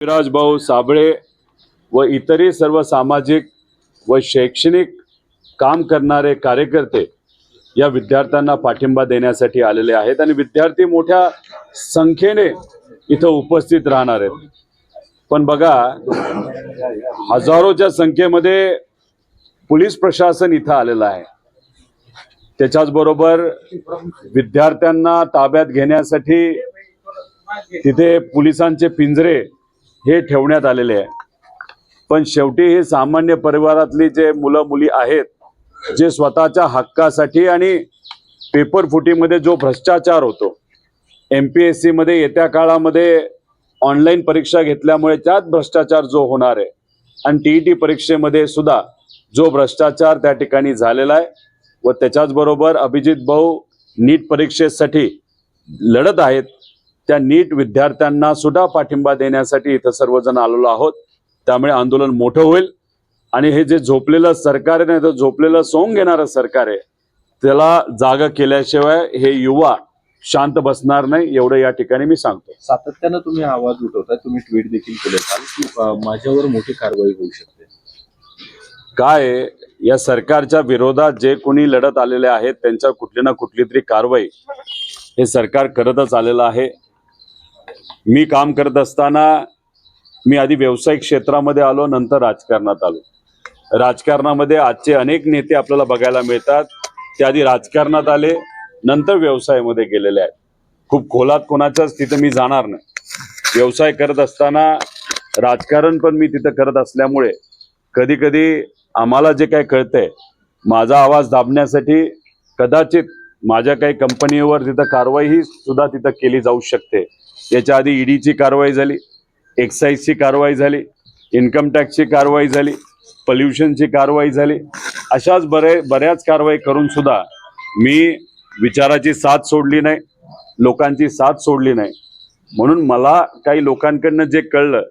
विराज भाऊ साबळे व इतरही सर्व सामाजिक व शैक्षणिक काम करणारे कार्यकर्ते या विद्यार्थ्यांना पाठिंबा देण्यासाठी आलेले आहेत आणि विद्यार्थी मोठ्या संख्येने इथं उपस्थित राहणार आहेत। पण बघा, हजारोच्या संख्येमध्ये पोलीस प्रशासन इथं आलेलं आहे। त्याच्याच बरोबर विद्यार्थ्यांना ताब्यात घेण्यासाठी तिथे पोलिसांचे पिंजरे हे ठेवण्यात आलेले आहे। पण शेवटी हे सामान्य परिवारातली जे मुलं मुली आहेत, जे स्वतःच्या हक्कासाठी आणि पेपर फुटीमध्ये जो भ्रष्टाचार होतो, MPSC मध्ये येत्या काळामध्ये ऑनलाईन परीक्षा घेतल्यामुळे त्यात भ्रष्टाचार जो होणार आहे आणि TET परीक्षेमध्ये सुद्धा जो भ्रष्टाचार त्या ठिकाणी झालेला आहे व त्याच्याच बरोबर अभिजित भाऊ नीट परीक्षेसाठी लढत आहेत, त्या नीट विद्यार्थ्यांना सुद्धा पाठिंबा देण्यासाठी इथं सर्वजण आलेलो आहोत। त्यामुळे आंदोलन मोठं होईल आणि हे जे झोपलेलं सरकार आहे, नाही तर झोपलेलं सोंग घेणारं सरकार आहे, त्याला जागा केल्याशिवाय हे युवा शांत बसणार नाही, एवढं या ठिकाणी मी सांगतो। सातत्यानं तुम्ही आवाज उठवताय, तुम्ही ट्विट देखील केले काल की माझ्यावर मोठी कारवाई होऊ शकते। काय या सरकारच्या विरोधात जे कोणी लढत आलेले आहेत त्यांच्या कुठली ना कुठली तरी कारवाई हे सरकार करतच आलेलं आहे। मी काम करत असताना मी आधी व्यावसायिक क्षेत्रामध्ये आलो, नंतर राजकारणात आलो। राजकारणामध्ये आजचे अनेक नेते आपल्याला बघायला मिळतात, ते आधी राजकारणात आले, नंतर व्यवसायामध्ये गेलेले आहेत। खूप खोलात कोणाच्याच तिथं मी जाणार नाही। व्यवसाय करत असताना राजकारण पण मी तिथं करत असल्यामुळे कधी कधी आम्हाला जे काय कळतंय, माझा आवाज दाबण्यासाठी कदाचित माझ्या काही कंपनीवर तिथं कारवाई सुद्धा तिथं केली जाऊ शकते। याच्या आधी ईडीची कारवाई झाली, एक्साईजची कारवाई झाली, इन्कम टॅक्सची कारवाई झाली, पोल्युशनची कारवाई झाली, अशाच बऱ्याच कारवाई करून सुद्धा मी विचाराची साथ सोडली नाही, लोकांची साथ सोडली नाही। म्हणून मला काही लोकांकडनं जे कळलं,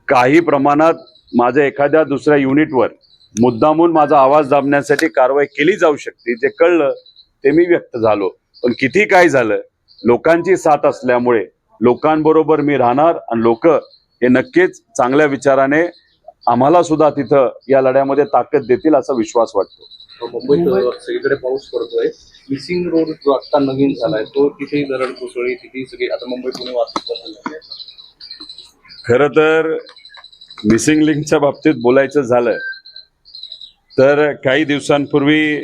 काही प्रमाणात माझ्या एखाद्या दुसऱ्या युनिटवर मुद्दामून माझा आवाज दाबण्यासाठी कारवाई केली जाऊ शकते, जे कळलं ते मी व्यक्त झालो। पण किती काय झालं, लोकांची साथ असल्यामुळे लोकांबरोबर मी राहणार आणि लोक हे नक्कीच चांगल्या विचाराने आम्हाला सुद्धा तिथं या लढ्यामध्ये ताकद देतील असा विश्वास वाटतो। मुंबईत सगळीकडे पाऊस पडतोय, मिसिंग रोड जो आता नवीन झालाय तो तिथेही दरड कोसळली, तिथेही सगळी आता मुंबई पुणे वाहतूक। खरं तर मिसिंग लिंकच्या बाबतीत बोलायचं झालं तर काही दिवसांपूर्वी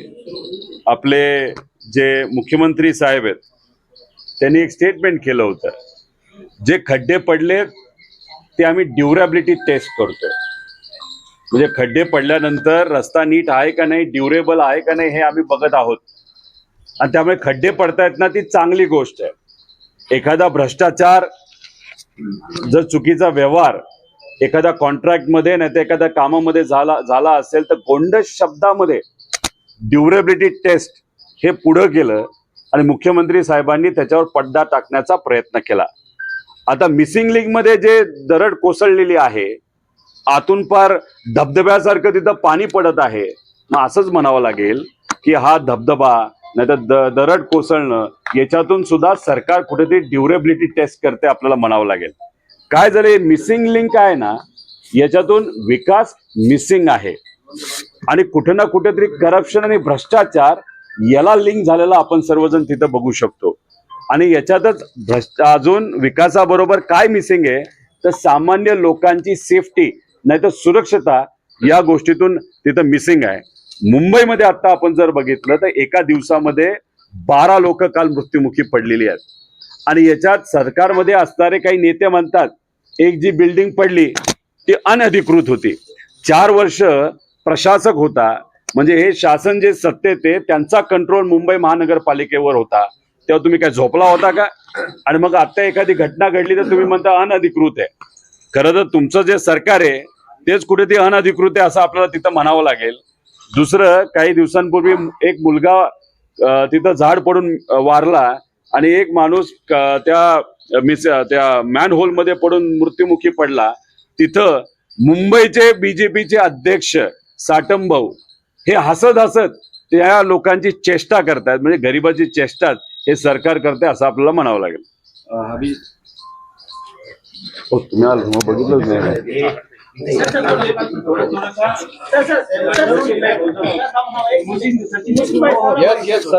आपले जे मुख्यमंत्री साहेब आहेत त्यांनी एक स्टेटमेंट केलं होतं, जे खड्डे पडले ते आम्ही ड्युरेबिलिटी टेस्ट करतो। म्हणजे खड्डे पडल्यानंतर रस्ता नीट आहे का नाही, ड्युरेबल आहे का नाही हे आम्ही बघत आहोत आणि त्यामुळे खड्डे पडतायत ना, ती चांगली गोष्ट आहे। एखादा भ्रष्टाचार, जर चुकीचा व्यवहार एखाद्या कॉन्ट्रॅक्टमध्ये नाही तर एखाद्या कामामध्ये झाला असेल तर गोंडस शब्दामध्ये ड्युरेबिलिटी टेस्ट हे पुढे केलं आणि मुख्यमंत्री साहेबांनी त्याच्यावर पडदा टाकण्याचा प्रयत्न केला। आता मिसिंग लिंक मध्ये जे दरड कोसळलेली आहे, आतून पार धबधब्यासारखं तिथं पाणी पडत आहे, मग असंच म्हणावं लागेल की हा धबधबा नाही तर दरड कोसळणं याच्यातून सुद्धा सरकार कुठेतरी ड्युरेबिलिटी टेस्ट करते आपल्याला म्हणावं लागेल। काय झाले, मिसिंग लिंक आहे ना, याच्यातून विकास मिसिंग आहे आणि कुठे ना कुठेतरी करप्शन आणि भ्रष्टाचार याला लिंक झालेला आपण सर्वजण तिथं बघू शकतो। आणि याच्यातच अजून विकासाबरोबर काय मिसिंग आहे तर सामान्य लोकांची सेफ्टी नाही तर सुरक्षता या गोष्टीतून तिथं मिसिंग आहे। मुंबईमध्ये आता आपण जर बघितलं तर एका दिवसामध्ये 12 लोक काल मृत्युमुखी पडलेली आहेत आणि याच्यात सरकारमध्ये असणारे काही नेते म्हणतात एक जी बिल्डिंग पडली ती अनधिकृत होती, 4 वर्ष प्रशासक होता, म्हणजे हे शासन जे सत्तेत आहे त्यांचा कंट्रोल मुंबई महानगरपालिकेवर होता, तेव्हा तुम्ही काय झोपला होता का? आणि मग आता एखादी घटना घडली तर तुम्ही म्हणता अनधिकृत आहे। खरं तर तुमचं जे सरकार आहे तेच कुठे ते अनधिकृत आहे असं आपल्याला तिथं म्हणावं लागेल। दुसरं, काही दिवसांपूर्वी एक मुलगा तिथं झाड पडून वारला आणि एक माणूस त्या मॅन होल मध्ये पडून मृत्युमुखी पडला। तिथं मुंबईचे BJPचे अध्यक्ष साटम भाऊ हे हसत हसत त्या लोकांची चेष्टा करतात, म्हणजे गरिबाची चेष्टा हे सरकार करते असं आपल्याला म्हणावं लागेल। हो तुम्ही आलो मग बघितलंच नाही. Yes, yes, sir.